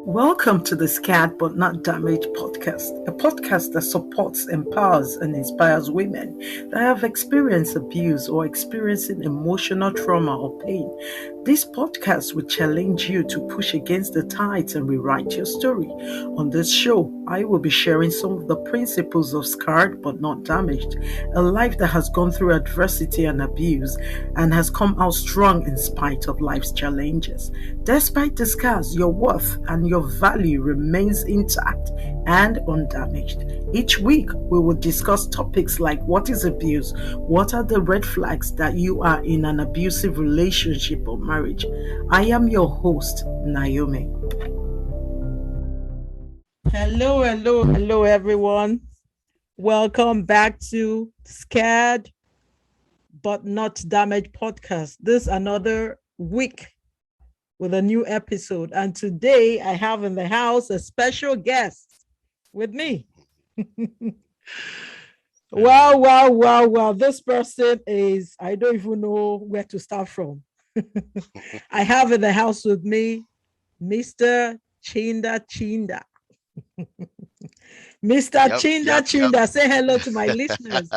Welcome to the Scared But Not Damaged podcast, a podcast that supports, empowers, and inspires women that have experienced abuse or experiencing emotional trauma or pain. This podcast will challenge you to push against the tides and rewrite your story. On this show, I will be sharing some of the principles of Scarred But Not Damaged, a life that has gone through adversity and abuse and has come out strong in spite of life's challenges. Despite the scars, your worth and your value remains intact and undamaged. Each week, we will discuss topics like what is abuse, what are the red flags that you are in an abusive relationship or marriage. I am your host, Naomi. Hello, everyone. Welcome back to Scared But Not Damaged podcast. This is another week with a new episode. And today I have in the house a special guest with me. Wow. This person is, I don't even know where to start from. I have in the house with me, Mr. Chindah Chindah. Mr. Chindah Chindah, say hello to my listeners.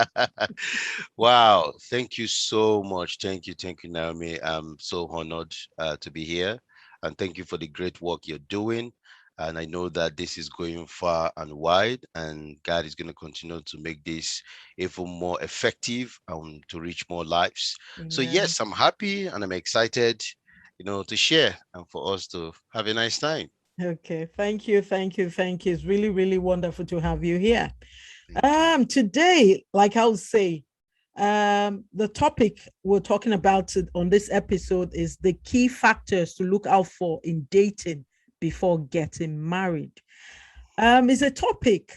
Wow, thank you so much. Thank you, Naomi. I'm so honored to be here, and thank you for the great work you're doing. And I know that this is going far and wide, and God is going to continue to make this even more effective and to reach more lives. So yes, I'm happy and I'm excited, to share and for us to have a nice time. Okay, thank you. It's really wonderful to have you here. Today, like I'll say, the topic we're talking about on this episode is the key factors to look out for in dating before getting married. It's a topic.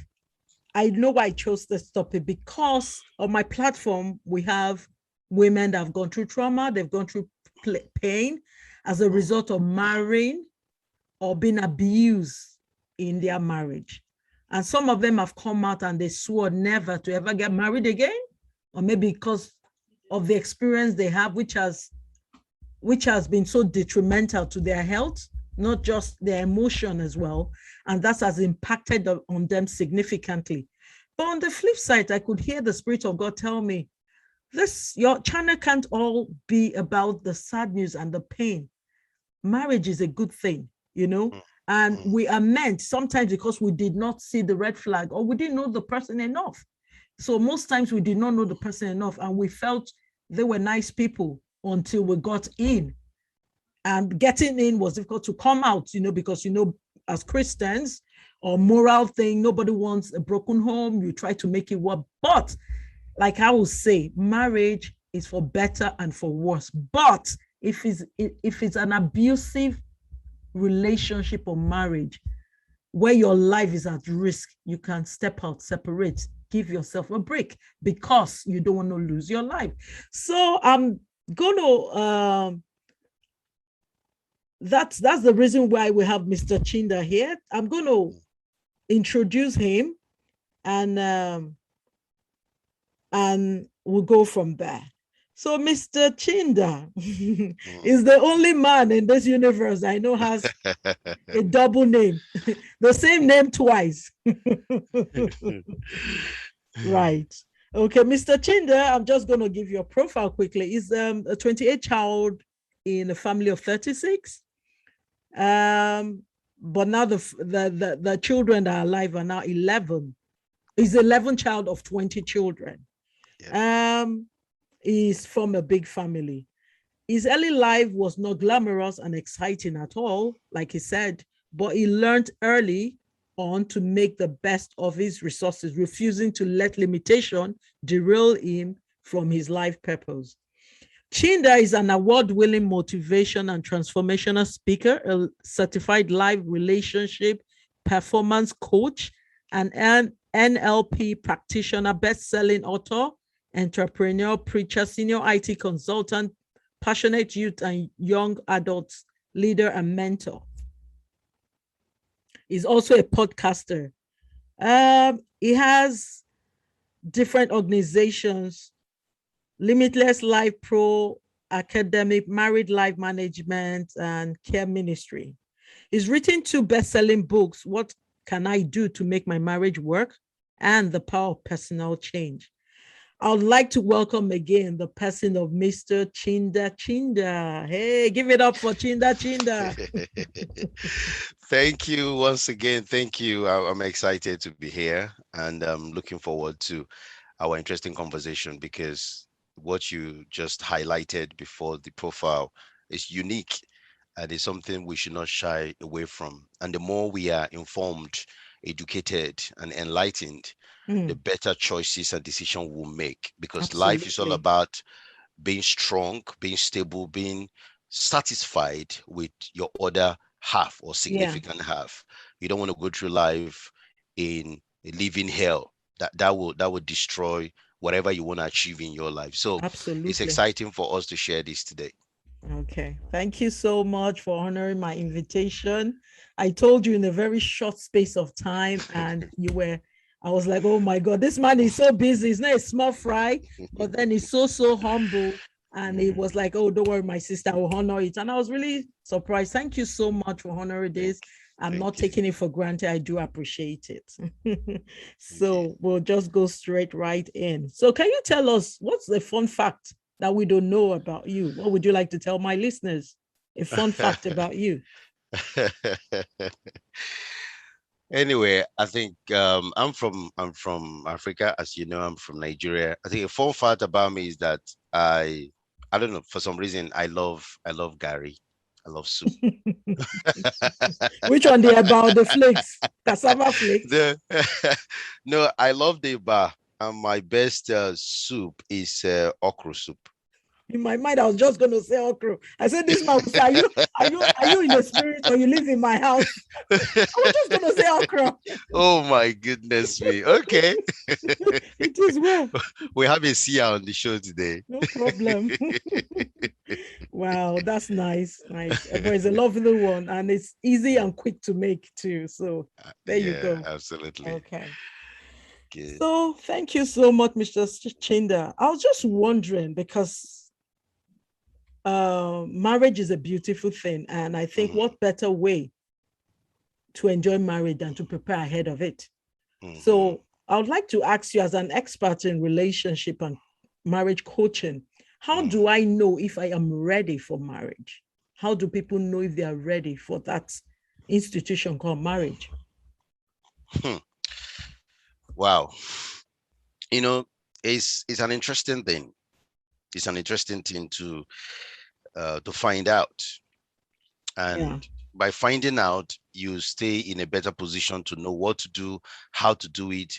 I know I chose this topic because on my platform we have women that have gone through trauma, they've gone through pain as a result of marrying or being abused in their marriage. And some of them have come out and they swore never to ever get married again, or maybe because of the experience they have, which has been so detrimental to their health, not just their emotion as well. And that has impacted on them significantly. But on the flip side, I could hear the Spirit of God tell me, your channel can't all be about the sad news and the pain. Marriage is a good thing. And we are meant sometimes because we did not see the red flag or we didn't know the person enough. So most times we did not know the person enough and we felt they were nice people until we got in. And getting in was difficult to come out, because, as Christians or moral thing, nobody wants a broken home. You try to make it work. But like I will say, marriage is for better and for worse. But if it's an abusive relationship or marriage where your life is at risk, you can step out, separate, give yourself a break because you don't want to lose your life. So I'm gonna that's the reason why we have Mr. Chindah here. I'm gonna introduce him and we'll go from there. So Mr. Chindah is the only man in this universe I know has a double name, the same name twice. Right. Okay, Mr. Chindah, I'm just going to give you a profile quickly. He's a 28 child in a family of 36. But now the children that are alive are now 11. He's 11 child of 20 children. Yeah. Is from a big family. His early life was not glamorous and exciting at all, like he said, but he learned early on to make the best of his resources, refusing to let limitation derail him from his life purpose. Chindah is an award-winning motivation and transformational speaker, a certified life relationship performance coach, and an NLP practitioner, best-selling author, entrepreneur, preacher, senior IT consultant, passionate youth and young adults, leader and mentor. He's also a podcaster. He has different organizations, Limitless Life Pro, Academic, Married Life Management, and Care Ministry. He's written 2 best-selling books, What Can I Do to Make My Marriage Work? And The Power of Personal Change. I would like to welcome again the person of Mr. Chindah Chindah. Hey, give it up for Chindah Chindah. Thank you once again. Thank you. I'm excited to be here, and I'm looking forward to our interesting conversation, because what you just highlighted before the profile is unique, and is something we should not shy away from. And the more we are informed, educated, and enlightened, the better choices and decisions we'll make, because life is all Absolutely. about being strong, being stable, being satisfied with your other half or Yeah, significant half. You don't want to go through life in a living hell. That will destroy whatever you want to achieve in your life. So it's absolutely. exciting for us to share this today. Okay. Thank you so much for honoring my invitation. I told you in a very short space of time, and I was like, oh my God, this man is so busy. He's not a small fry, but then he's so humble. And it was like, oh, don't worry, my sister, I will honor it. And I was really surprised. Thank you so much for honoring Thank, this. I'm not thank you. taking it for granted. I do appreciate it. Thank you. So we'll just go straight right in. So can you tell us what's the fun fact that we don't know about you? What would you like to tell my listeners? A fun fact about you. Anyway, I think I'm from Africa, as you know. I'm from Nigeria. I think a fun fact about me is that I don't know, for some reason I love Gary. I love soup. Which one? The about the flakes, cassava flakes. the No, I love the bar. And my best soup is okra soup. In my mind, I was just going to say okra. I said, "This man will say, are you in the spirit, or you live in my house?" I was just going to say okra. Oh my goodness me. Okay. It is well. We have a Sia on the show today. No problem. Wow, that's nice. Nice. But it's a lovely one, and it's easy and quick to make too. So there you Yeah, go. absolutely. Okay. Good. So thank you so much, Mr. Chindah. I was just wondering because marriage is a beautiful thing, and I think what better way to enjoy marriage than to prepare ahead of it. So I would like to ask you, as an expert in relationship and marriage coaching, how do I know if I am ready for marriage? How do people know if they are ready for that institution called marriage? Wow. You know, it's an interesting thing. It's an interesting thing to find out. Yeah. And by finding out, you stay in a better position to know what to do, how to do it,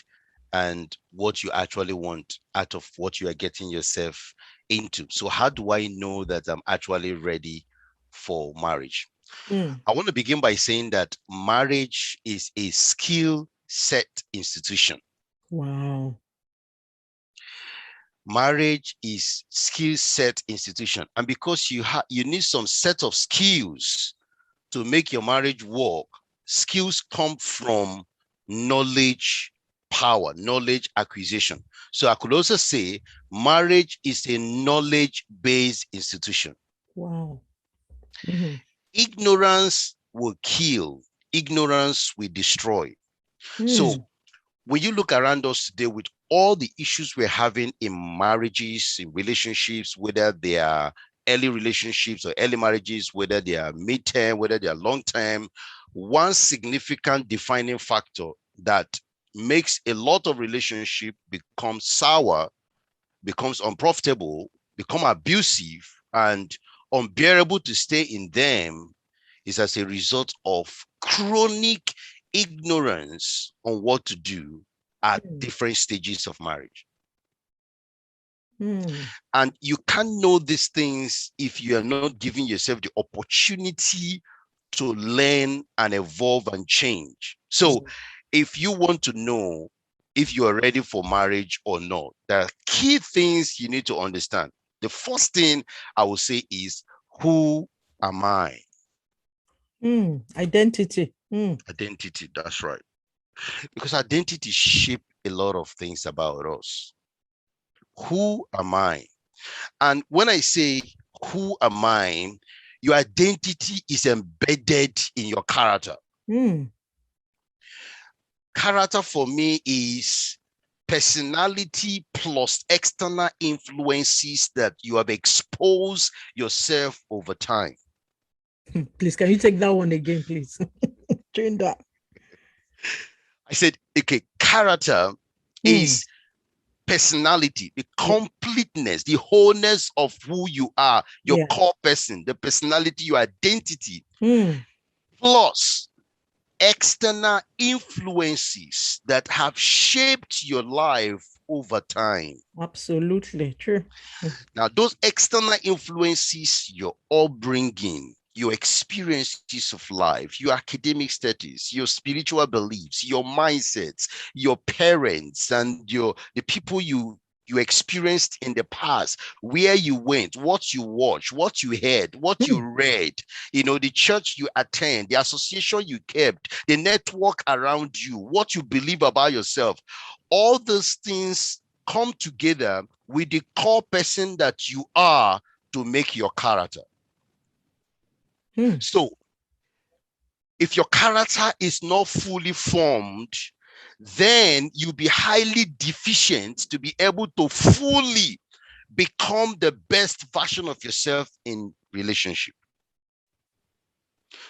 and what you actually want out of what you are getting yourself into. So how do I know that I'm actually ready for marriage? I want to begin by saying that marriage is a skill set institution. Wow. Marriage is skill set institution, and because you need some set of skills to make your marriage work. Skills come from knowledge, power, knowledge acquisition. So I could also say marriage is a knowledge based institution. Wow. Ignorance will kill, ignorance will destroy. So when you look around us today with all the issues we're having in marriages, in relationships, whether they are early relationships or early marriages, whether they are mid-term, whether they are long-term, one significant defining factor that makes a lot of relationship become sour, becomes unprofitable, become abusive, and unbearable to stay in them is as a result of chronic ignorance on what to do at different stages of marriage. And you can't know these things if you are not giving yourself the opportunity to learn and evolve and change. So if you want to know if you are ready for marriage or not, there are key things you need to understand. The first thing I will say is, who am I? Identity. Identity, that's right. Because identity shape a lot of things about us. Who am I? And when I say, who am I? Your identity is embedded in your character. Character for me is personality plus external influences that you have exposed yourself over time. Please, can you take that one again, please? Chindah. I said, okay, character is personality, the completeness, the wholeness of who you are, your core person, the personality, your identity, plus external influences that have shaped your life over time. Absolutely true. Now, those external influences, your upbringing, your experiences of life, your academic status, your spiritual beliefs, your mindsets, your parents, and the people you experienced in the past, where you went, what you watched, what you heard, what you read, the church you attend, the association you kept, the network around you, what you believe about yourself, all those things come together with the core person that you are to make your character. So if your character is not fully formed, then you'll be highly deficient to be able to fully become the best version of yourself in relationship.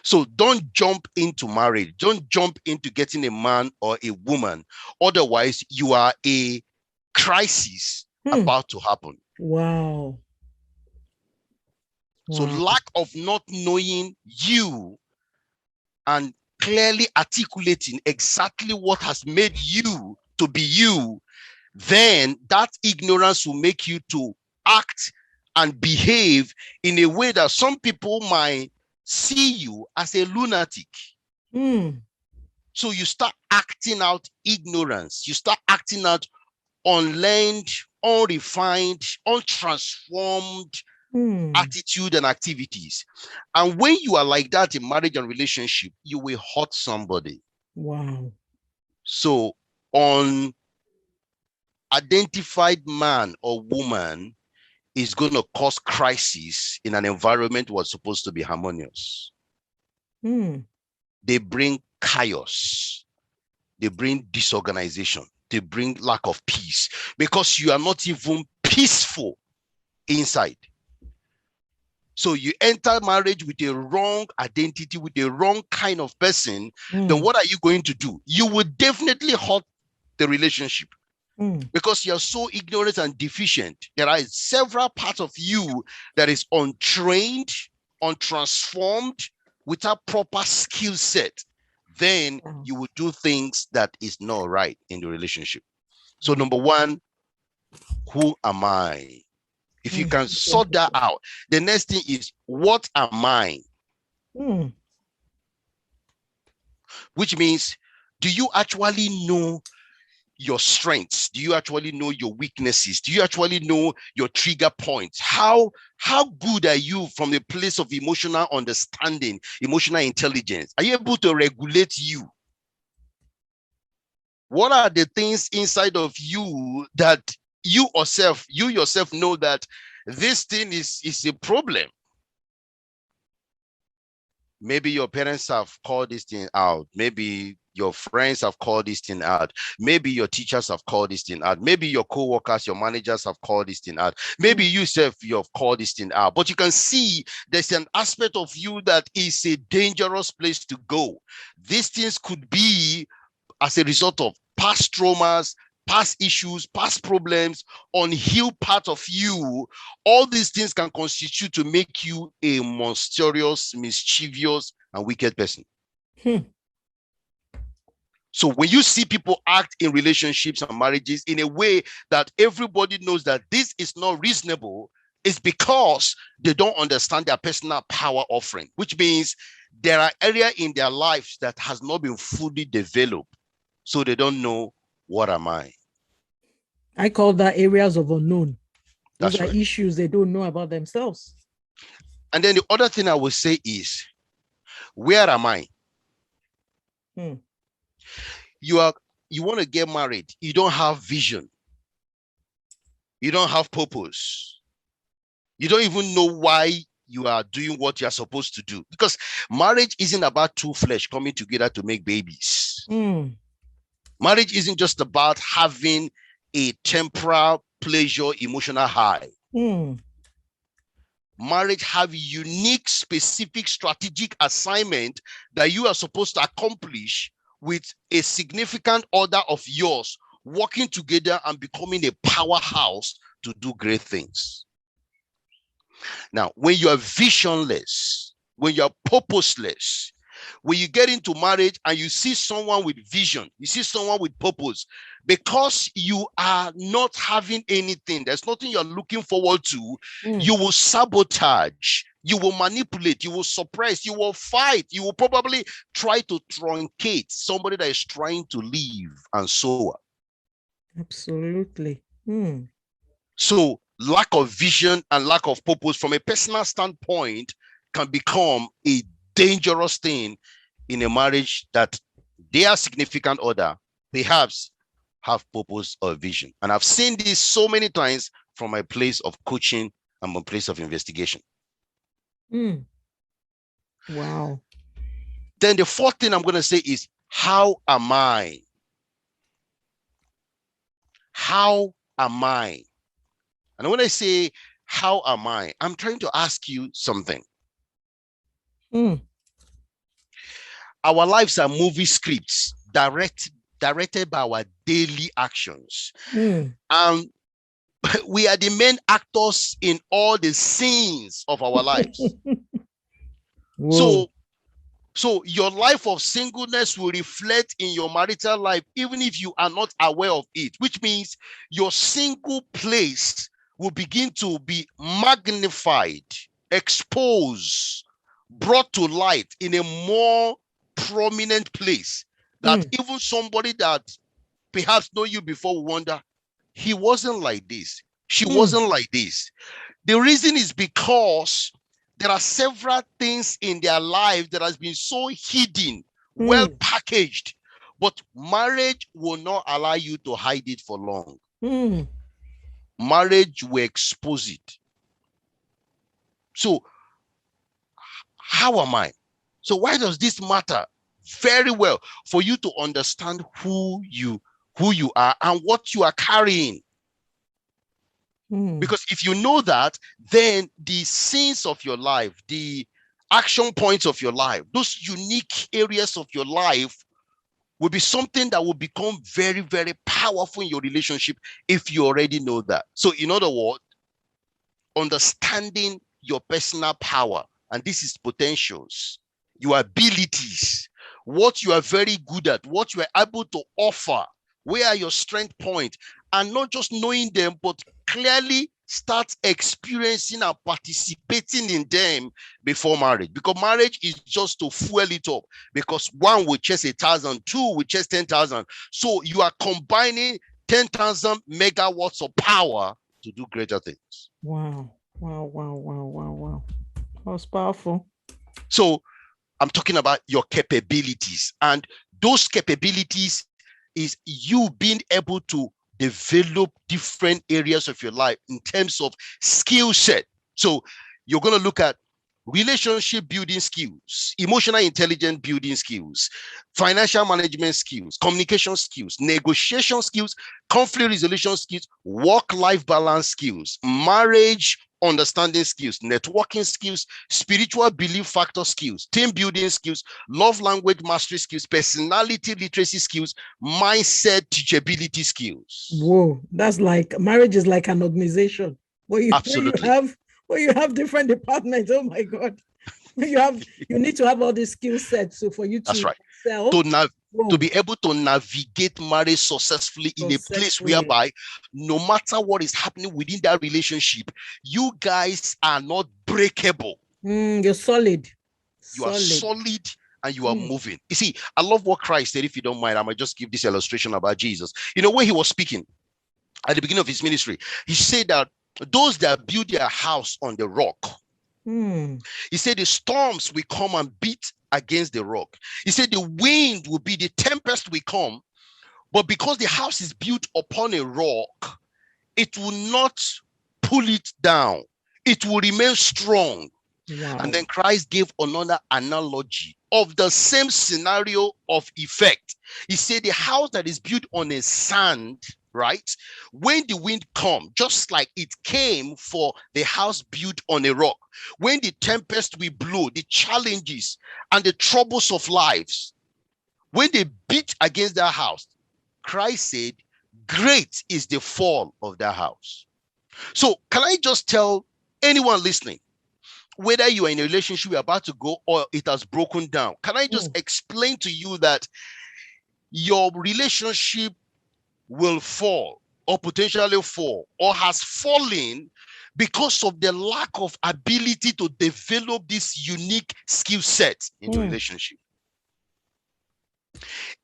So don't jump into marriage. Don't jump into getting a man or a woman. Otherwise, you are a crisis about to happen. Wow. So lack of not knowing you and clearly articulating exactly what has made you to be you, then that ignorance will make you to act and behave in a way that some people might see you as a lunatic. So you start acting out ignorance. You start acting out unlearned, unrefined, untransformed attitude and activities. And when you are like that in marriage and relationship, you will hurt somebody. Wow. So unidentified man or woman is going to cause crisis in an environment was supposed to be harmonious. They bring chaos. They bring disorganization. They bring lack of peace because you are not even peaceful inside. So you enter marriage with a wrong identity, with a wrong kind of person, then what are you going to do? You will definitely hurt the relationship because you're so ignorant and deficient. There are several parts of you that is untrained, untransformed, without proper skill set. Then you will do things that is not right in the relationship. So number one, who am I? If you can sort that out, the next thing is, what am I? Which means, do you actually know your strengths? Do you actually know your weaknesses? Do you actually know your trigger points? How good are you from the place of emotional understanding, emotional intelligence? Are you able to regulate you? What are the things inside of you that you yourself know that this thing is a problem? Maybe your parents have called this thing out. Maybe your friends have called this thing out. Maybe your teachers have called this thing out. Maybe your co-workers, your managers have called this thing out. Maybe yourself, you have called this thing out. But you can see there's an aspect of you that is a dangerous place to go. These things could be as a result of past traumas, past issues, past problems, unhealed part of you. All these things can constitute to make you a monstrous, mischievous, and wicked person. So when you see people act in relationships and marriages in a way that everybody knows that this is not reasonable, it's because they don't understand their personal power offering, which means there are areas in their lives that has not been fully developed. So they don't know, what am I? I call that areas of unknown. Those That's are right. issues they don't know about themselves. And then the other thing I would say is, where am I? You want to get married. You don't have vision. You don't have purpose. You don't even know why you are doing what you're supposed to do. Because marriage isn't about two flesh coming together to make babies. Marriage isn't just about having a temporal pleasure, emotional high. Marriage have unique, specific, strategic assignment that you are supposed to accomplish with a significant other of yours, working together and becoming a powerhouse to do great things. Now, when you are visionless, when you are purposeless, when you get into marriage and you see someone with vision, you see someone with purpose, because you are not having anything, there's nothing you're looking forward to, you will sabotage, you will manipulate, you will suppress, you will fight, you will probably try to truncate somebody that is trying to live, and so on. Absolutely. So lack of vision and lack of purpose from a personal standpoint can become a dangerous thing in a marriage that their significant other perhaps have purpose or vision. And I've seen this so many times from my place of coaching and my place of investigation. Wow. Then the fourth thing I'm going to say is, how am I? How am I? And when I say, how am I? I'm trying to ask you something. Our lives are movie scripts directed by our daily actions. And we are the main actors in all the scenes of our lives. So your life of singleness will reflect in your marital life, even if you are not aware of it, which means your single place will begin to be magnified, exposed, brought to light in a more prominent place, that even somebody that perhaps know you before will wonder, he wasn't like this, she wasn't like this. The reason is because there are several things in their life that has been so hidden, well packaged, but marriage will not allow you to hide it for long. Marriage will expose it. So how am I? So why does this matter? Very well, for you to understand who you are and what you are carrying. Because if you know that, then the scenes of your life, the action points of your life, those unique areas of your life will be something that will become very, very powerful in your relationship if you already know that. So in other words, understanding your personal power, and this is potentials, your abilities, what you are very good at, what you are able to offer, where are your strength points, and not just knowing them, but clearly start experiencing and participating in them before marriage. Because marriage is just to fuel it up, because one will chase 1,000, two will chase 10,000. So you are combining 10,000 megawatts of power to do greater things. Wow. That's powerful. So I'm talking about your capabilities, and those capabilities is you being able to develop different areas of your life in terms of skill set. So you're going to look at relationship building skills, emotional intelligence building skills, financial management skills, communication skills, negotiation skills, conflict resolution skills, work-life balance skills, marriage understanding skills, networking skills, spiritual belief factor skills, team building skills, love language mastery skills, personality literacy skills, mindset teachability skills. Whoa, that's like marriage is like an organization. Absolutely. Where you have different departments. Oh my God. You need to have all these skill sets so for you to That's right. sell. To be able to navigate marriage successfully in a place whereby no matter what is happening within that relationship, you guys are not breakable. You're solid. You are solid and you are moving. You see, I love what Christ said. If you don't mind, I might just give this illustration about Jesus. You know, when he was speaking at the beginning of his ministry, he said that those that build their house on the rock, he said the storms will come and beat against the rock. He said the wind will be, the tempest will come, but because the house is built upon a rock, it will not pull it down. It will remain strong. Wow. And then Christ gave another analogy of the same scenario of effect. He said the house that is built on a sand, right? When the wind comes, just like it came for the house built on a rock, when the tempest will blow, the challenges and the troubles of lives, when they beat against that house, Christ said, great is the fall of that house. So can I just tell anyone listening, whether you are in a relationship you're about to go or it has broken down, can I just explain to you that your relationship will fall or potentially fall or has fallen because of the lack of ability to develop this unique skill set in the relationship.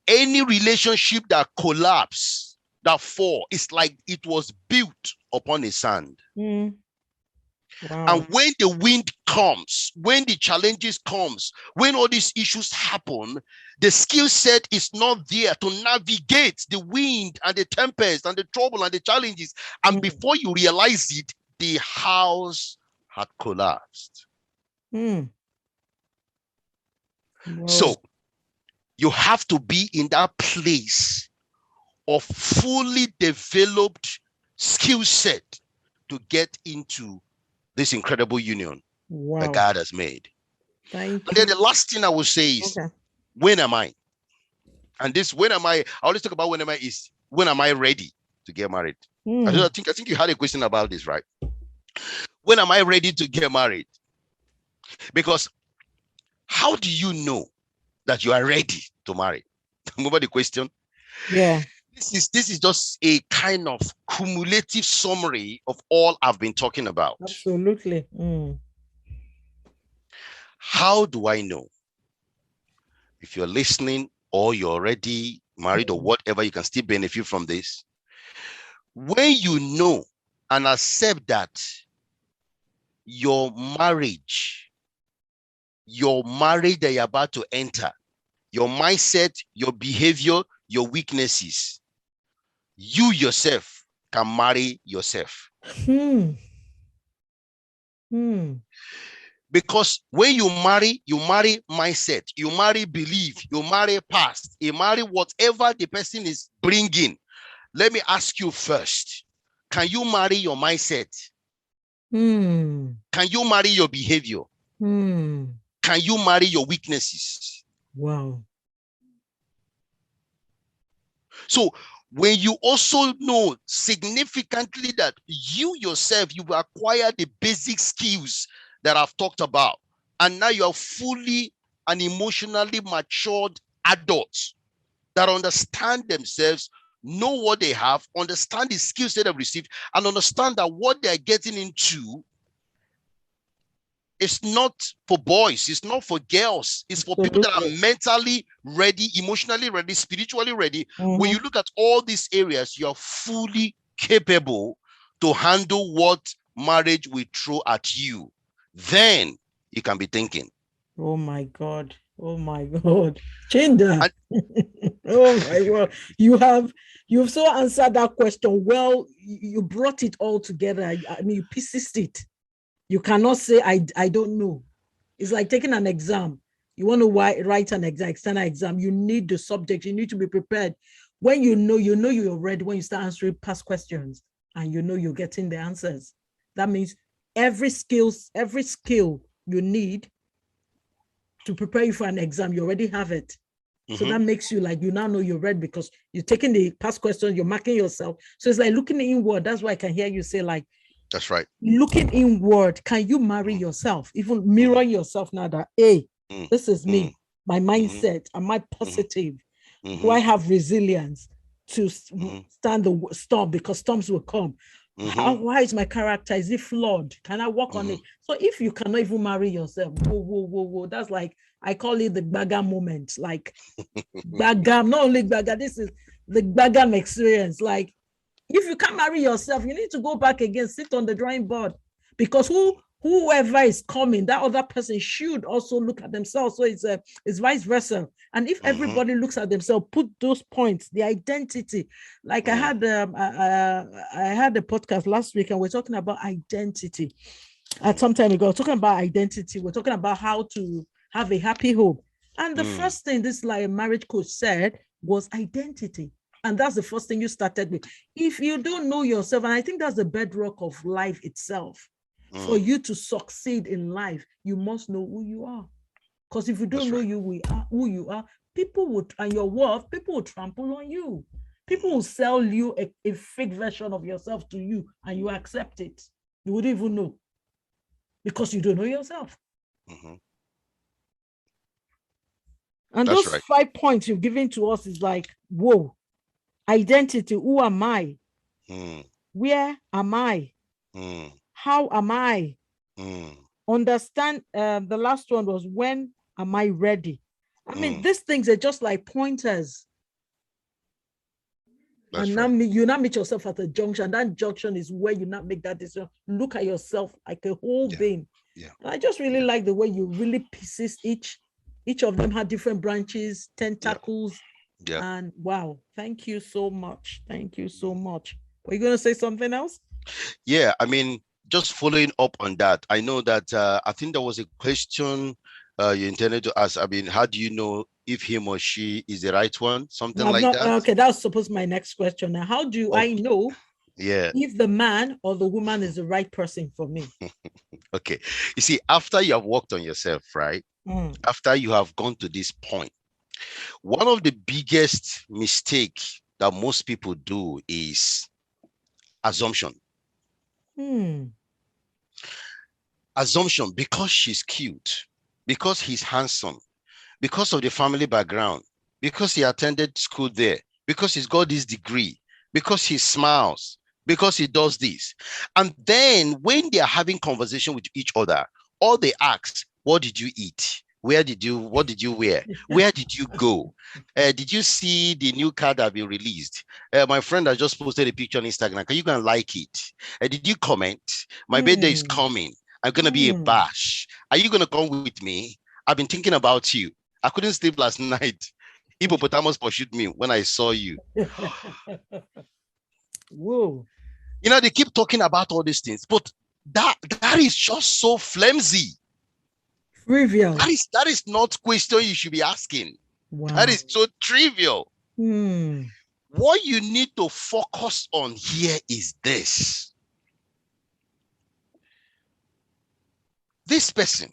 Any relationship that collapse, that fall, is like it was built upon a sand. Wow. And when the wind comes, when the challenges comes, when all these issues happen, the skill set is not there to navigate the wind and the tempest and the trouble and the challenges. And before you realize it, the house had collapsed. Wow. So you have to be in that place of fully developed skill set to get into this incredible union that God has made. Thank and you. then the last thing I will say is, when am I? And this, when am I always talk about when am I is, when am I ready to get married? I think you had a question about this, right? When am I ready to get married? Because how do you know that you are ready to marry? Remember the question? Yeah. This is just a kind of cumulative summary of all I've been talking about. Absolutely. How do I know? If you're listening or you're already married or whatever, you can still benefit from this. When you know and accept that your marriage that you're about to enter, your mindset, your behavior, your weaknesses, you yourself can marry yourself. Because when you marry mindset, you marry belief, you marry past, you marry whatever the person is bringing. Let me ask you first, can you marry your mindset? Can you marry your behavior? Can you marry your weaknesses? Wow. So when you also know significantly that you yourself, you've acquired the basic skills that I've talked about, and now you are fully and emotionally matured adults that understand themselves, know what they have, understand the skills that they've received, and understand that what they're getting into is not for boys, it's not for girls, it's for people that are mentally ready, emotionally ready, spiritually ready. When you look at all these areas, you're fully capable to handle what marriage will throw at you. Then you can be thinking, oh my God, Chindah. Oh my God, you've so answered that question well. You brought it all together. I mean, you pieced it. You cannot say I don't know. It's like taking an exam. You want to write an external exam. You need the subject. You need to be prepared. When you know you're ready. When you start answering past questions and you're getting the answers, that means every skill you need to prepare you for an exam, you already have it. So that makes you like, you now know you're ready because you're taking the past questions, you're marking yourself. So it's like looking inward. That's why I can hear you say like, that's right. Looking inward, can you marry yourself? Even mirror yourself now that, hey, this is me, my mindset. Am I positive? Do I have resilience to stand the storm? Because storms will come. Why is my character? Is it flawed? Can I work on it? So if you cannot even marry yourself, whoa, that's like, I call it the Bagam moment. Like Bagam, not only Bagam, this is the Bagam experience. Like, if you can't marry yourself, you need to go back again, sit on the drawing board, because whoever is coming, that other person should also look at themselves. So it's vice versa. And if everybody looks at themselves, put those points, the identity. Like I had a podcast last week, and we're talking about identity. at some time ago, talking about identity. We're talking about how to have a happy home. And the first thing this like marriage coach said was identity. And that's the first thing you started with. If you don't know yourself, and I think that's the bedrock of life itself, for you to succeed in life, you must know who you are. Because if you don't know who you are, people would, and your worth, people will trample on you. People will sell you a fake version of yourself to you, and you accept it. You wouldn't even know because you don't know yourself. And That's those 5 points you've given to us is like, whoa, identity. Who am I? Where am I? How am I? Understand. The last one was, when am I ready? I mean, these things are just like pointers. That's and now you now meet yourself at a junction. That junction is where you not make that decision. Look at yourself like a whole being. Yeah. And I just really like the way you really pieces each of them had different branches, tentacles. Yeah. And wow, thank you so much. Thank you so much. Were you going to say something else? Yeah, I mean, just following up on that, I know that I think there was a question you intended to ask. I mean, how do you know if him or she is the right one? Something like that. Okay, that's supposed to be my next question. Now, how do I know if the man or the woman is the right person for me? Okay, you see, after you have worked on yourself, right? After you have gone to this point, one of the biggest mistakes that most people do is assumption. Assumption, because she's cute, because he's handsome, because of the family background, because he attended school there, because he's got this degree, because he smiles, because he does this. And then when they are having conversation with each other, all they ask, what did you eat? What did you wear? Where did you go? Did you see the new car that been released? My friend has just posted a picture on Instagram. Can you go and like it? Did you comment? My birthday is coming. I'm going to be a bash. Are you going to come with me? I've been thinking about you. I couldn't sleep last night. Hippopotamus pursued me when I saw you. Whoa. You know, they keep talking about all these things, but that is just so flimsy. Trivial. That is not question you should be asking. Wow. That is so trivial. What you need to focus on here is this. This person,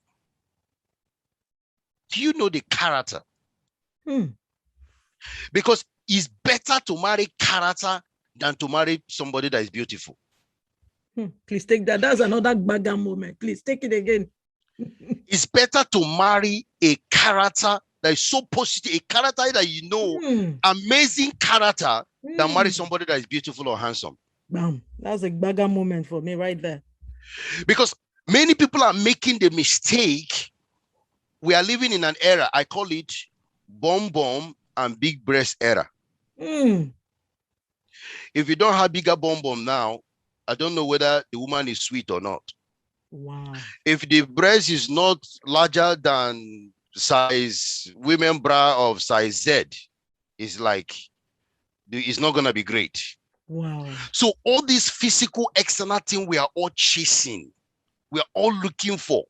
do you know the character? Because it's better to marry character than to marry somebody that is beautiful. Please take that. That's another bagger moment. Please take it again. It's better to marry a character that is so positive, a character that you know, amazing character, than marry somebody that is beautiful or handsome. Bam. That's a bagger moment for me right there. Because many people are making the mistake. We are living in an era, I call it bomb and big breast era. If you don't have bigger bomb now, I don't know whether the woman is sweet or not. Wow. If the breast is not larger than size women bra of size Z, it's like it's not gonna be great. Wow. So all these physical external things we are all chasing, we are all looking for,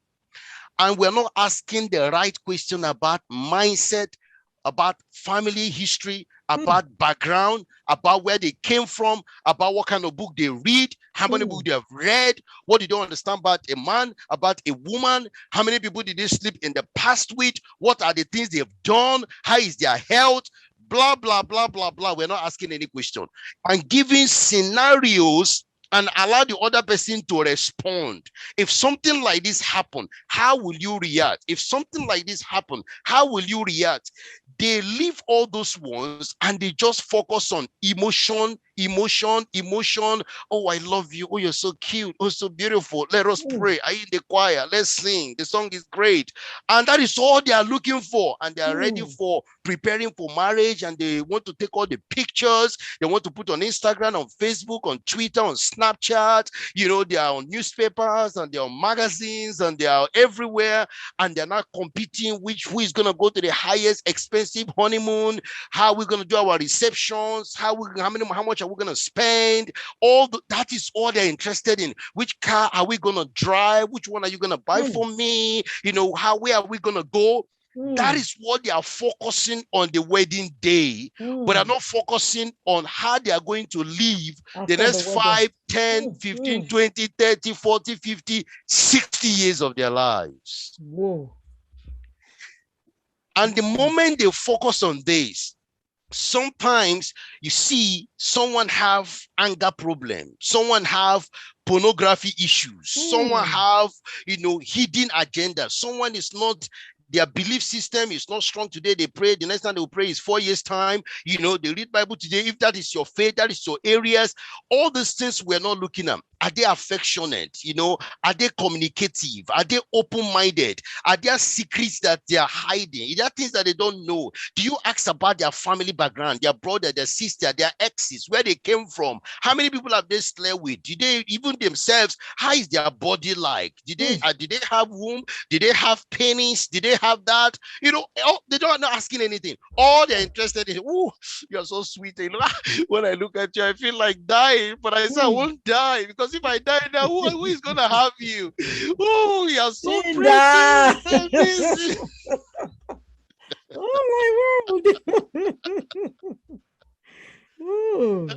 and we're not asking the right question about mindset, about family history, about background, about where they came from, about what kind of book they read, how many books they have read, what they don't understand about a man, about a woman, how many people did they sleep in the past with, what are the things they've done, how is their health, blah, blah, blah, blah, blah. We're not asking any question. And giving scenarios and allow the other person to respond. If something like this happen, how will you react? If something like this happen, how will you react? They leave all those ones and they just focus on emotion. Oh, I love you. Oh, you're so cute. Oh, so beautiful. Let us pray. Are you in the choir? Let's sing. The song is great. And that is all they are looking for. And they are ready for preparing for marriage. And they want to take all the pictures. They want to put on Instagram, on Facebook, on Twitter, on Snapchat. You know, they are on newspapers and they're on magazines and they are everywhere. And they're not competing who is going to go to the highest expensive honeymoon, how we're going to do our receptions, how much are we going to spend? That is all they're interested in. Which car are we going to drive? Which one are you going to buy for me? Where are we going to go? That is what they are focusing on the wedding day, but are not focusing on how they are going to live the next 5, 10, 15, 20, 30, 40, 50, 60 years of their lives. Whoa. And the moment they focus on this, sometimes you see someone have anger problem, someone have pornography issues, someone have hidden agenda, someone is not, their belief system is not strong today. They pray, the next time they will pray is 4 years time. They read Bible today. If that is your faith, that is your areas. All these things we're not looking at. Are they affectionate? Are they communicative? Are they open-minded? Are there secrets that they are hiding? Are there things that they don't know? Do you ask about their family background, their brother, their sister, their exes, where they came from? How many people have they slept with? Did they even themselves? How is their body like? Did they have womb? Did they have penis? Did they have that? They don't not asking anything. All they're interested in, oh, you're so sweet. When I look at you, I feel like dying, but I say I won't die, because if I die now, who is gonna have you? Oh, you're so precious. Oh my word.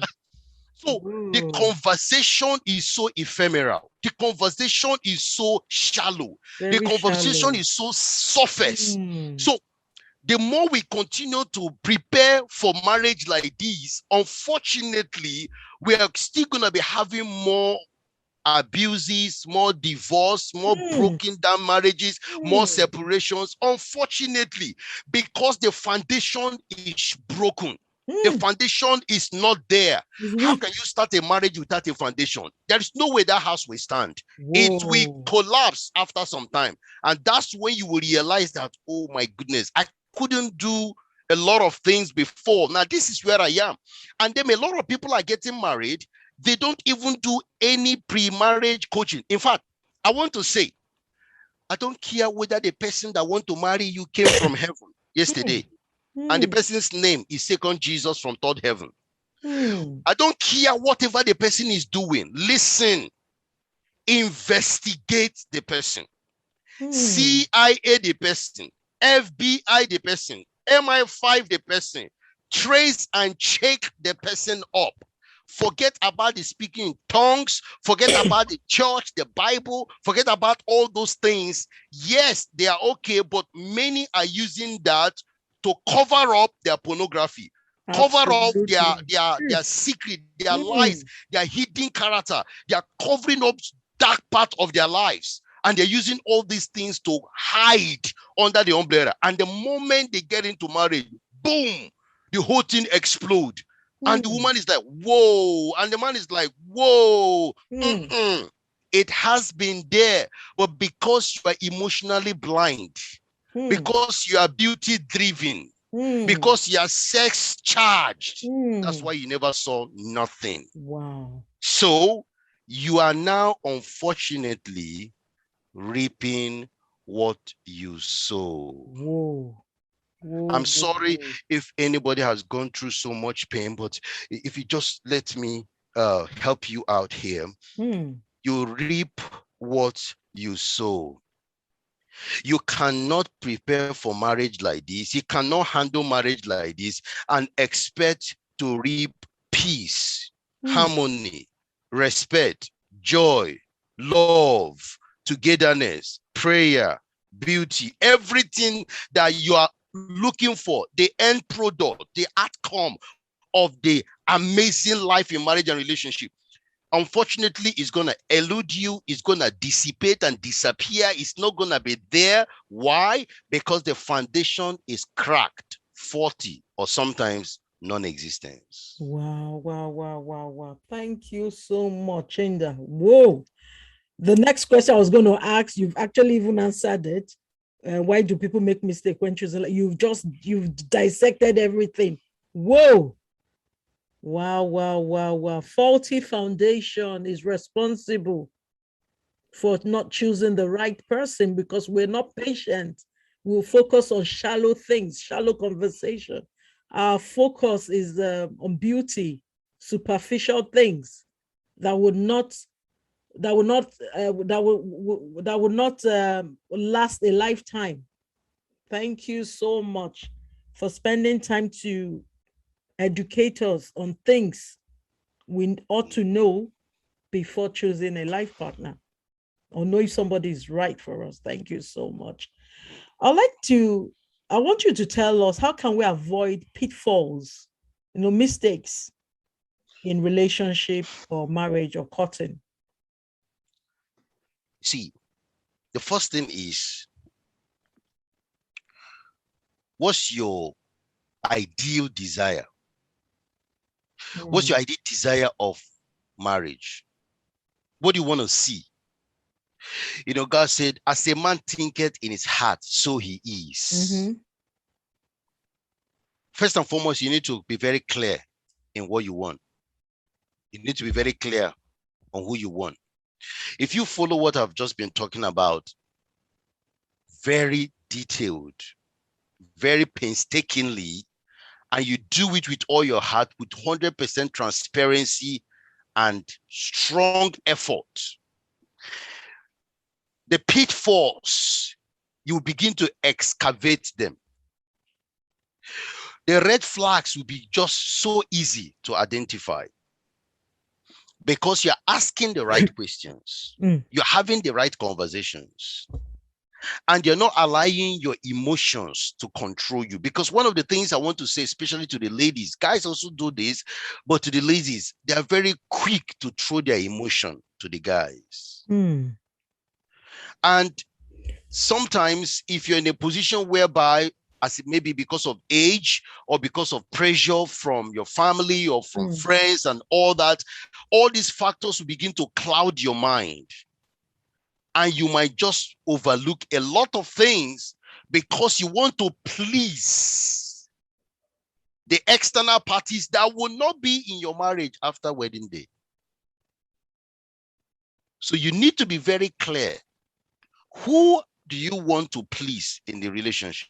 So the conversation is so ephemeral. The conversation is so shallow. The conversation is so surface. So the more we continue to prepare for marriage like this, unfortunately, we are still going to be having more abuses, more divorce, more broken down marriages, more separations, unfortunately, because the foundation is broken. The foundation is not there. How can you start a marriage without a foundation? There is no way that house will stand. It will collapse after some time. And that's when you will realize that, oh my goodness, I couldn't do a lot of things before. Now, this is where I am. And then a lot of people are getting married. They don't even do any pre-marriage coaching. In fact, I want to say, I don't care whether the person that want to marry you came from heaven yesterday, and the person's name is second Jesus from third heaven. I don't care whatever the person is doing. Listen, investigate the person. CIA the person, FBI the person, MI5 the person. Trace and check the person up. Forget about the speaking in tongues. Forget about the church, the Bible. Forget about all those things. Yes, they are okay, but many are using that to cover up their pornography, cover up their secret, their lies, their hidden character. They are covering up dark part of their lives. And they're using all these things to hide under the umbrella. And the moment they get into marriage, boom, the whole thing explodes. And the woman is like, whoa. And the man is like, whoa. It has been there. But because you are emotionally blind, because you are beauty driven, because you are sex charged, that's why you never saw nothing. Wow. So you are now, unfortunately, reaping what you sow. Whoa. I'm sorry if anybody has gone through so much pain, but if you just let me help you out here, you reap what you sow. You cannot prepare for marriage like this. You cannot handle marriage like this and expect to reap peace, harmony, respect, joy, love, togetherness, prayer, beauty, everything that you are looking for, the end product, the outcome of the amazing life in marriage and relationship. Unfortunately, it's going to elude you. It's going to dissipate and disappear. It's not going to be there. Why? Because the foundation is cracked, faulty, or sometimes non-existence. Wow. Thank you so much, Chindah. Whoa. The next question I was going to ask, you've actually even answered it. Why do people make mistakes when choosing? You've dissected everything. Whoa. Wow. Faulty foundation is responsible for not choosing the right person because we're not patient. We'll focus on shallow things, shallow conversation. Our focus is on beauty, superficial things that would not last a lifetime. Thank you so much for spending time to educate us on things we ought to know before choosing a life partner or know if somebody is right for us. Thank you so much. I want you to tell us, how can we avoid pitfalls, mistakes in relationship or marriage or courting? See, the first thing is, what's your ideal desire? What's your ideal desire of marriage? What do you want to see? God said, as a man thinketh in his heart, so he is. First and foremost, you need to be very clear in what you want. You need to be very clear on who you want. If you follow what I've just been talking about, very detailed, very painstakingly, and you do it with all your heart, with 100% transparency and strong effort, the pitfalls, you will begin to excavate them. The red flags will be just so easy to identify because you're asking the right questions. You're having the right conversations, and you're not allowing your emotions to control you. Because one of the things I want to say, especially to the ladies, guys also do this, but to the ladies, they are very quick to throw their emotion to the guys. And sometimes if you're in a position whereby, as it may be because of age or because of pressure from your family or from friends and all that, all these factors will begin to cloud your mind. And you might just overlook a lot of things because you want to please the external parties that will not be in your marriage after wedding day. So you need to be very clear. Who do you want to please in the relationship?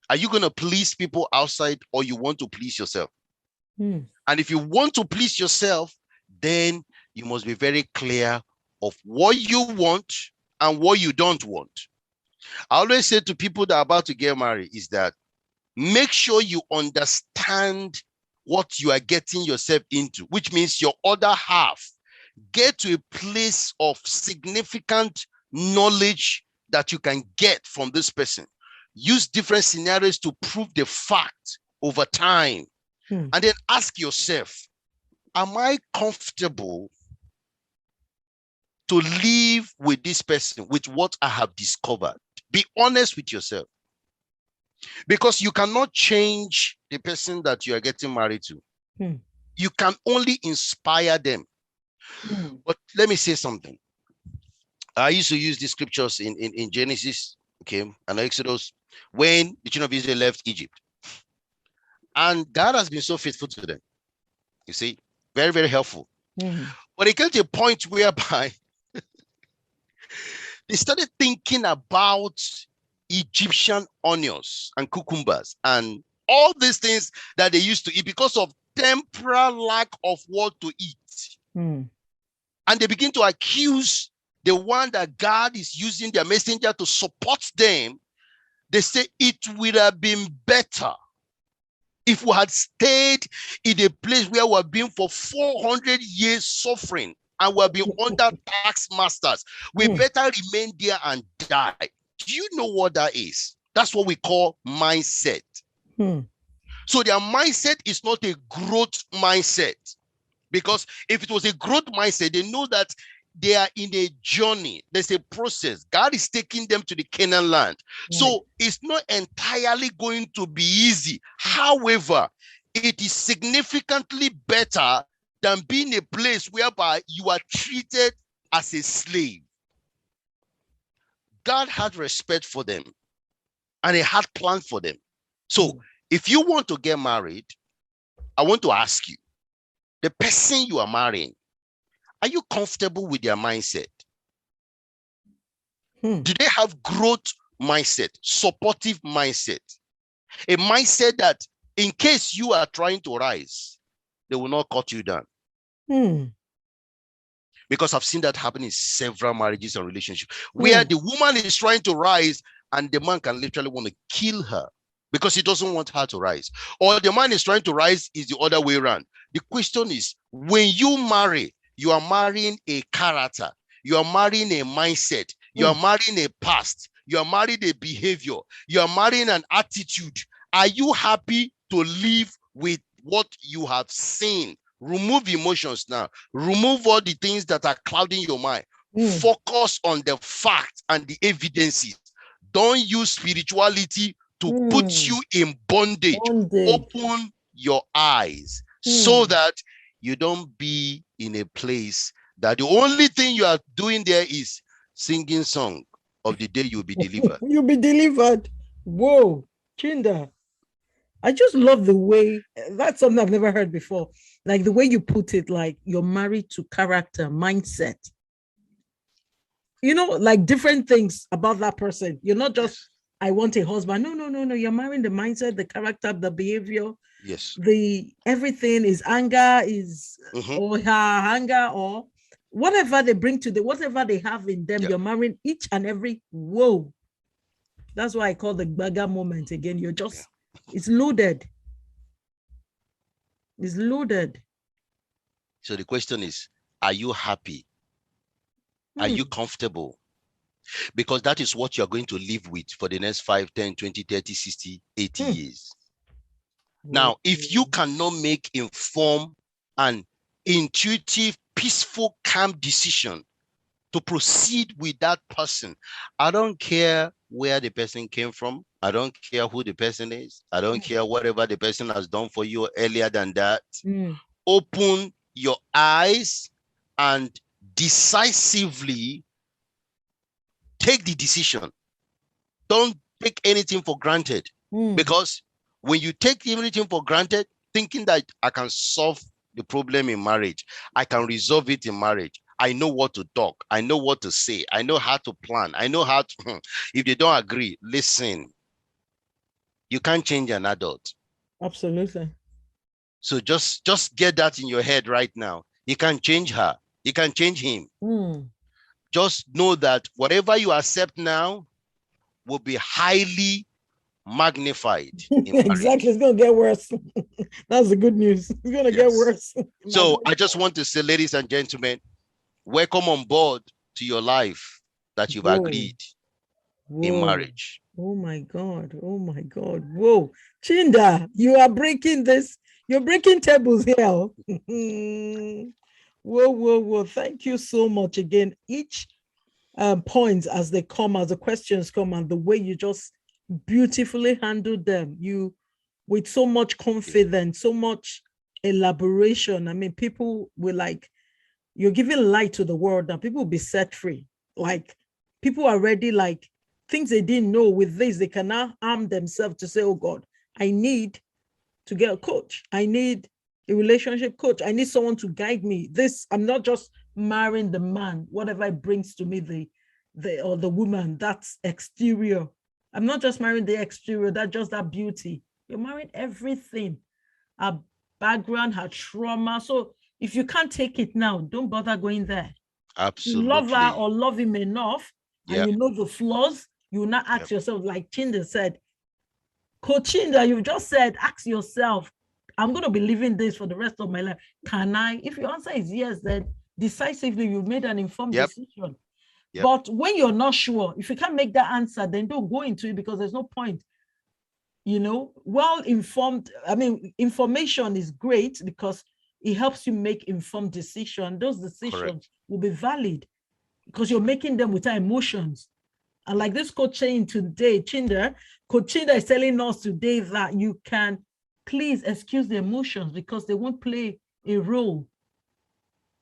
Are you going to please people outside, or you want to please yourself? And if you want to please yourself, then you must be very clear of what you want and what you don't want. I always say to people that are about to get married is that make sure you understand what you are getting yourself into, which means your other half. Get to a place of significant knowledge that you can get from this person. Use different scenarios to prove the fact over time. And then ask yourself, am I comfortable to live with this person with what I have discovered? Be honest with yourself. Because you cannot change the person that you are getting married to. You can only inspire them. But let me say something. I used to use these scriptures in Genesis, okay, and Exodus, when the children of Israel left Egypt. And God has been so faithful to them. You see, very, very helpful. But it came to a point whereby they started thinking about Egyptian onions and cucumbers and all these things that they used to eat because of temporal lack of what to eat. And they begin to accuse the one that God is using their messenger to support them. They say it would have been better if we had stayed in a place where we've been for 400 years suffering and we've been under tax masters. We better remain there and die. Do you know what that is? That's what we call mindset. So their mindset is not a growth mindset. Because if it was a growth mindset, they know that they are in a journey. There's a process. God is taking them to the Canaan land. So it's not entirely going to be easy. However, it is significantly better than being a place whereby you are treated as a slave. God had respect for them and he had plans for them. So if you want to get married, I want to ask you, the person you are marrying, are you comfortable with their mindset? Do they have growth mindset, supportive mindset? A mindset that in case you are trying to rise, they will not cut you down. Hmm. Because I've seen that happen in several marriages and relationships where the woman is trying to rise and the man can literally want to kill her because he doesn't want her to rise. Or the man is trying to rise is the other way around. The question is, when you marry, you are marrying a character, you are marrying a mindset, you are marrying a past, you are marrying a behavior, you are marrying an attitude. Are you happy to live with what you have seen? Remove emotions now. Remove all the things that are clouding your mind. Focus on the facts and the evidences. Don't use spirituality to put you in bondage. Open your eyes so that you don't be in a place that the only thing you are doing there is singing song of the day you'll be delivered. You'll be delivered. Whoa, Chindah. I just love the way, that's something I've never heard before. Like the way you put it, like you're married to character, mindset. You know, like different things about that person. You're not just, yes, I want a husband. No. You're marrying the mindset, the character, the behavior. Yes. The everything is anger, is or her anger, or whatever they bring to the whatever they have in them. Yep. You're marrying each and every. Whoa. That's why I call the bagger moment again. You're just, it's loaded. It's loaded. So the question is, are you happy? Are you comfortable? Because that is what you're going to live with for the next 5, 10, 20, 30, 60, 80 years. Now, if you cannot make informed and intuitive, peaceful, calm decision to proceed with that person, I don't care where the person came from. I don't care who the person is. I don't care whatever the person has done for you earlier than that. Open your eyes and decisively take the decision. Don't take anything for granted, because when you take anything for granted, thinking that I can solve the problem in marriage, I can resolve it in marriage, I know what to talk, I know what to say, I know how to plan, I know how to, if they don't agree, listen, you can't change an adult. Absolutely. So just get that in your head right now. You can't change her, you can change him. Just know that whatever you accept now will be highly magnified. Exactly. It's going to get worse. That's the good news. It's going to get worse. So I just want to say, ladies and gentlemen, welcome on board to your life that you've agreed in marriage. Oh my God. Oh my God. Whoa. Chindah, you are breaking this. You're breaking tables here. Whoa. Thank you so much again. Each points as they come, as the questions come, and the way you just beautifully handled them, you with so much confidence, so much elaboration. I mean, people will like, you're giving light to the world now. People will be set free. Like people are ready, like things they didn't know. With this, they can now arm themselves to say, oh God, I need to get a coach. I need a relationship coach. I need someone to guide me. This, I'm not just marrying the man, whatever it brings to me, the woman, that's exterior. I'm not just marrying the exterior, that's just that beauty. You're marrying everything, her background, her trauma. So if you can't take it now, don't bother going there. Absolutely. You love her or love him enough, and you know the flaws, you will not ask yourself, like Chindah said, Coach Chindah, you've just said, ask yourself, I'm going to be living this for the rest of my life. Can I? If your answer is yes, then decisively you've made an informed decision. But when you're not sure, if you can't make that answer, then don't go into it, because there's no point. You know, well-informed, I mean, information is great because it helps you make informed decisions. Those decisions will be valid because you're making them without emotions. And like this coach saying today, Coach Chindah is telling us today that you can please excuse the emotions because they won't play a role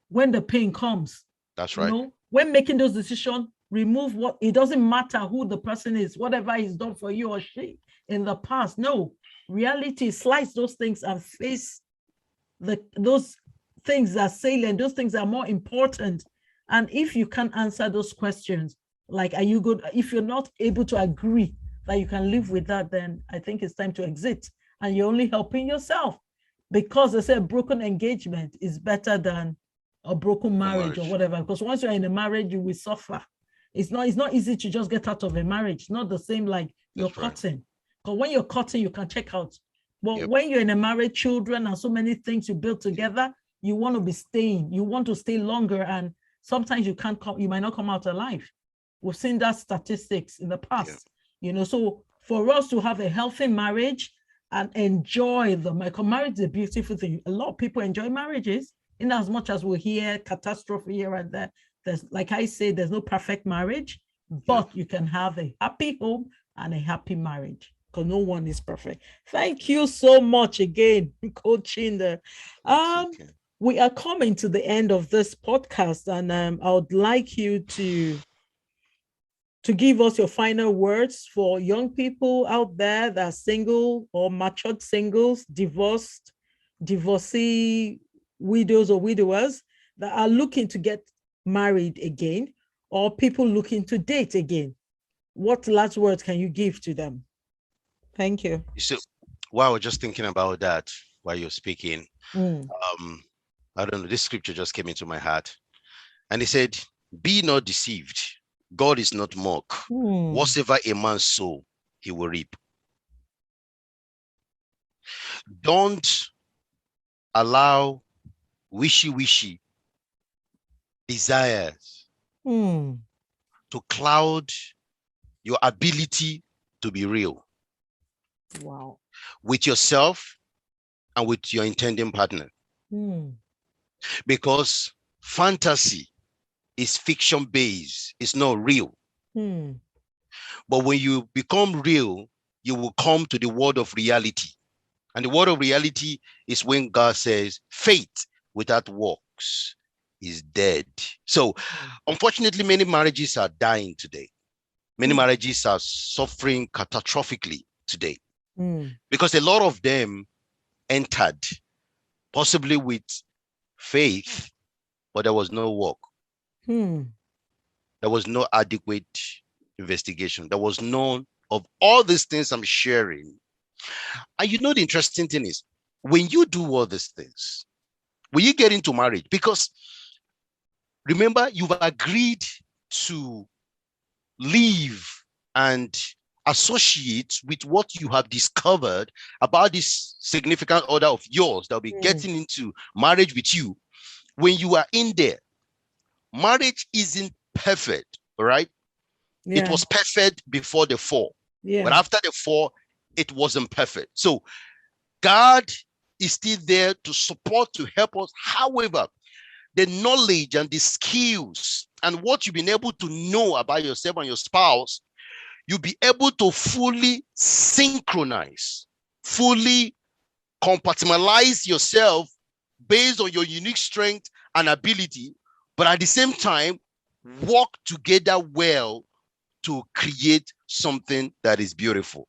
when the pain comes. That's right. You know, when making those decisions, remove what, it doesn't matter who the person is, whatever he's done for you or she in the past. No, reality, slice those things and face those things that are salient, those things that are more important. And if you can't answer those questions, like, are you good? If you're not able to agree that you can live with that, then I think it's time to exit, and you're only helping yourself. because they say a broken engagement is better than a broken marriage or whatever. Because once you're in a marriage, you will suffer. It's not easy to just get out of a marriage. It's not the same like you're cutting. Because when you're cutting, you can check out. But when you're in a marriage, children and so many things you build together, you want to be staying. You want to stay longer, and sometimes you can't come. You might not come out alive. We've seen that statistics in the past. So for us to have a healthy marriage and enjoy them, because marriage is a beautiful thing. A lot of people enjoy marriages, in as much as we hear catastrophe here and there. There's, like I say, there's no perfect marriage, but you can have a happy home and a happy marriage, because no one is perfect. Thank you so much again, Coach Chindah. We are coming to the end of this podcast, and I would like you to give us your final words for young people out there that are single or matured singles, divorced, divorcee, widows or widowers that are looking to get married again, or people looking to date again. What last words can you give to them? Thank you. So, while I was just thinking about that while you're speaking, I don't know, this scripture just came into my heart. And he said, be not deceived. God is not mocked. Whatsoever a man sow, he will reap. Don't allow wishy-washy desires to cloud your ability to be real. Wow. With yourself and with your intending partner. Because fantasy is fiction-based, it's not real. But when you become real, you will come to the word of reality. And the word of reality is when God says, faith without works is dead. So, unfortunately, many marriages are dying today. Many marriages are suffering catastrophically today. Because a lot of them entered possibly with faith, but there was no work. There was no adequate investigation. There was none of all these things I'm sharing. And the interesting thing is, when you do all these things, when you get into marriage, because remember, you've agreed to live and associate with what you have discovered about this significant other of yours that will be getting into marriage with you. When you are in there, marriage isn't perfect, right? It was perfect before the fall. But after the fall, it wasn't perfect. So God is still there to support, to help us. However, the knowledge and the skills and what you've been able to know about yourself and your spouse, you'll be able to fully synchronize, fully compartmentalize yourself based on your unique strength and ability, but at the same time, work together well to create something that is beautiful.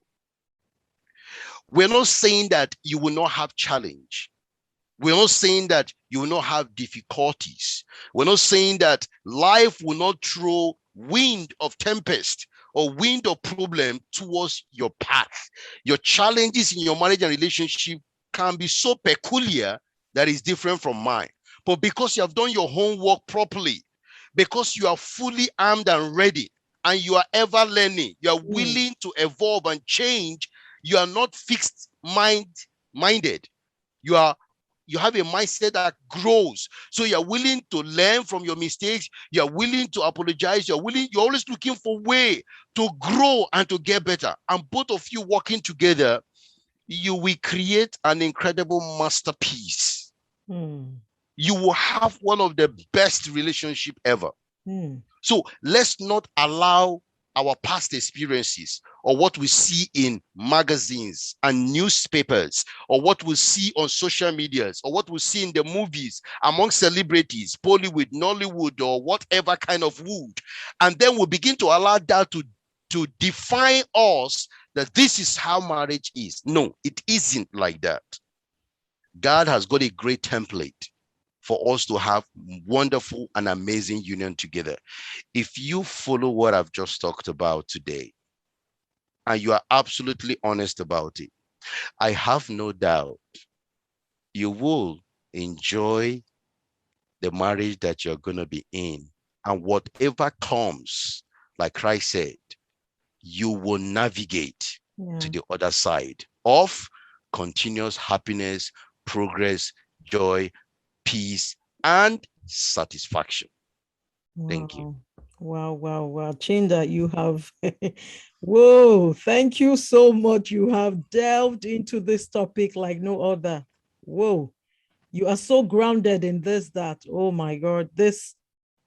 We're not saying that you will not have challenge. We're not saying that you will not have difficulties. We're not saying that life will not throw wind of tempest or wind of problem towards your path. Your challenges in your marriage and relationship can be so peculiar that is different from mine. But because you have done your homework properly, because you are fully armed and ready, and you are ever learning, you are willing to evolve and change, you are not fixed minded. You have a mindset that grows. So you're willing to learn from your mistakes. You're willing to apologize. You're always looking for a way to grow and to get better. And both of you working together, you will create an incredible masterpiece. You will have one of the best relationship ever. So let's not allow our past experiences or what we see in magazines and newspapers or what we see on social medias or what we see in the movies among celebrities, Bollywood, Nollywood, or whatever kind of wood. And then we begin to allow that to define us that this is how marriage is. No, it isn't like that. God has got a great template for us to have wonderful and amazing union together. If you follow what I've just talked about today, and you are absolutely honest about it, I have no doubt you will enjoy the marriage that you're going to be in. And whatever comes, like Christ said, you will navigate Yeah. to the other side of continuous happiness, progress, joy, peace, and satisfaction. Thank you. Wow. Wow, wow, wow. Chindah, you have, whoa, thank you so much. You have delved into this topic like no other. Whoa, you are so grounded in this, that, oh my God, this,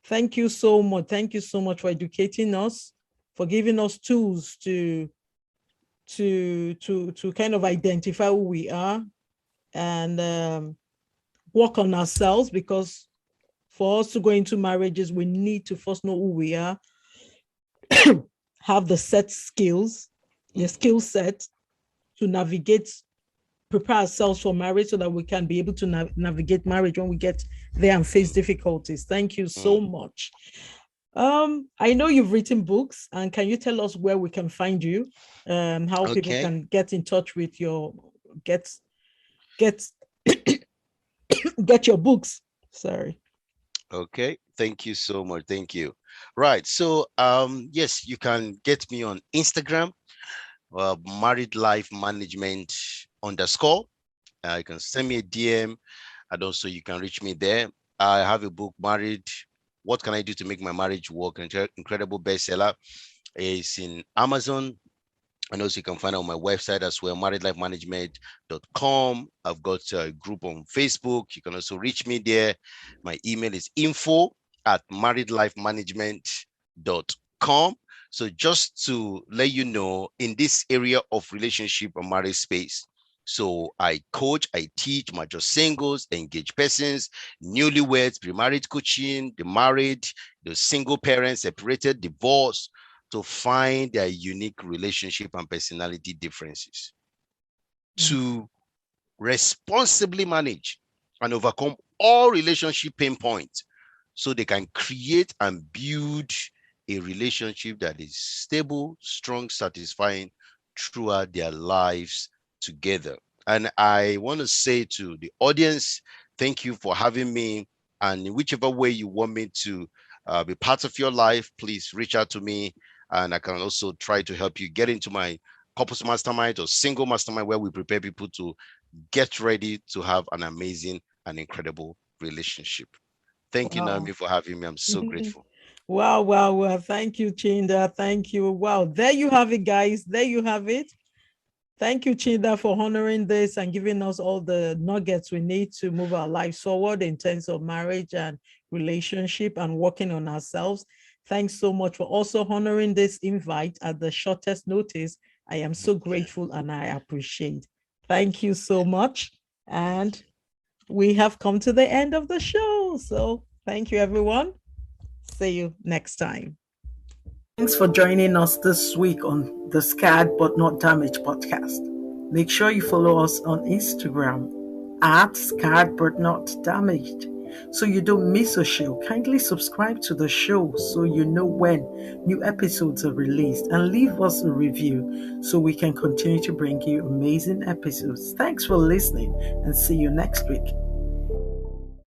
thank you so much. Thank you so much for educating us, for giving us tools to kind of identify who we are and work on ourselves, because for us to go into marriages, we need to first know who we are, have the set skills, the skill set to navigate, prepare ourselves for marriage so that we can be able to navigate marriage when we get there and face difficulties. Thank you so much. I know you've written books, and can you tell us where we can find you? How people Okay. can get in touch with your get get get your books. Sorry. Okay. Thank you so much. Thank you. Right. So, yes, you can get me on Instagram, married life management underscore. You can send me a DM, and also you can reach me there. I have a book, Married. What can I do to make my marriage work? Incredible bestseller. It's in Amazon. And also you can find it on my website as well, marriedlifemanagement.com. I've got a group on Facebook. You can also reach me there. My email is info@marriedlifemanagement.com. So just to let you know, in this area of relationship and marriage space, so I coach, I teach mature singles, engaged persons, newlyweds, pre-marriage coaching, the married, the single parents, separated, divorced, to find their unique relationship and personality differences, to responsibly manage and overcome all relationship pain points so they can create and build a relationship that is stable, strong, satisfying throughout their lives together. And I want to say to the audience, thank you for having me. And in whichever way you want me to be part of your life, please reach out to me. And I can also try to help you get into my couples mastermind or single mastermind, where we prepare people to get ready to have an amazing and incredible relationship. Thank you, Naomi, Wow. for having me. I'm so grateful. Wow, wow, wow. Thank you, Chindah. Thank you. Wow. There you have it, guys. There you have it. Thank you, Chindah, for honoring this and giving us all the nuggets we need to move our lives forward in terms of marriage and relationship and working on ourselves. Thanks so much for also honoring this invite at the shortest notice. I am so grateful and I appreciate. Thank you so much. And we have come to the end of the show. So thank you, everyone. See you next time. Thanks for joining us this week on the Scared But Not Damaged podcast. Make sure you follow us on Instagram at Scared But Not Damaged so you don't miss a show. Kindly subscribe to the show so you know when new episodes are released, and leave us a review so we can continue to bring you amazing episodes. Thanks for listening, and see you next week.